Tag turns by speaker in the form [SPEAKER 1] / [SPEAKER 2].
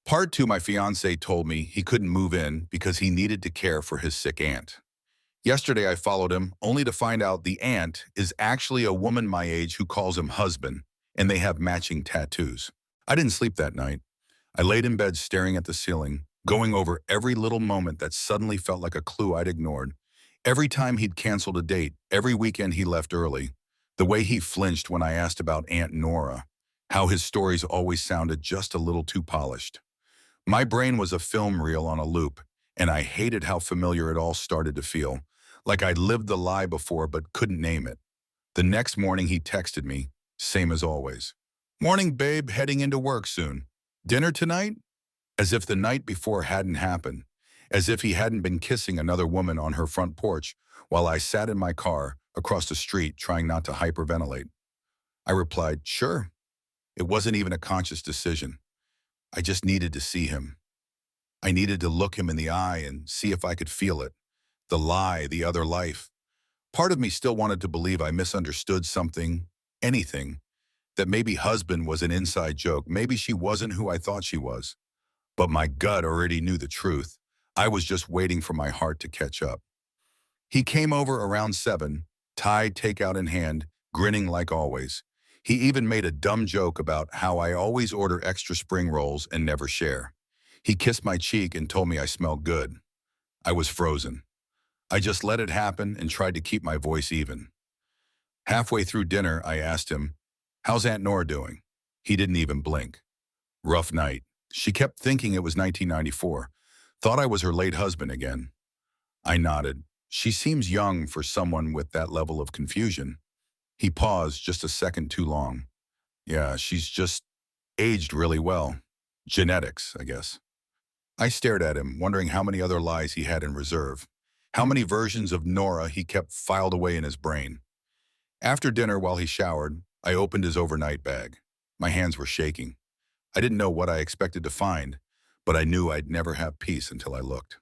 [SPEAKER 1] Part two, my fiance told me he couldn't move in because he needed to care for his sick aunt. Yesterday, I followed him only to find out the aunt is actually a woman my age who calls him husband, and they have matching tattoos. I didn't sleep that night. I laid in bed staring at the ceiling, going over every little moment that suddenly felt like a clue I'd ignored. Every time he'd canceled a date, every weekend he left early, the way he flinched when I asked about Aunt Nora, how his stories always sounded just a little too polished. My brain was a film reel on a loop, and I hated how familiar it all started to feel, like I'd lived the lie before but couldn't name it. The next morning he texted me, same as always. "Morning, babe, heading into work soon. Dinner tonight?" As if the night before hadn't happened, as if he hadn't been kissing another woman on her front porch while I sat in my car across the street trying not to hyperventilate. I replied, "Sure." It wasn't even a conscious decision. I just needed to see him. I needed to look him in the eye and see if I could feel it. The lie, the other life. Part of me still wanted to believe I misunderstood something, anything, that maybe husband was an inside joke, maybe she wasn't who I thought she was. But my gut already knew the truth. I was just waiting for my heart to catch up. He came over around 7, Thai takeout in hand, grinning like always. He even made a dumb joke about how I always order extra spring rolls and never share. He kissed my cheek and told me I smelled good. I was frozen. I just let it happen and tried to keep my voice even. Halfway through dinner, I asked him, "How's Aunt Nora doing?" He didn't even blink. "Rough night. She kept thinking it was 1994. Thought I was her late husband again." I nodded. "She seems young for someone with that level of confusion." He paused just a second too long. "Yeah, she's just aged really well. Genetics, I guess." I stared at him, wondering how many other lies he had in reserve. How many versions of Nora he kept filed away in his brain. After dinner, while he showered, I opened his overnight bag. My hands were shaking. I didn't know what I expected to find, but I knew I'd never have peace until I looked.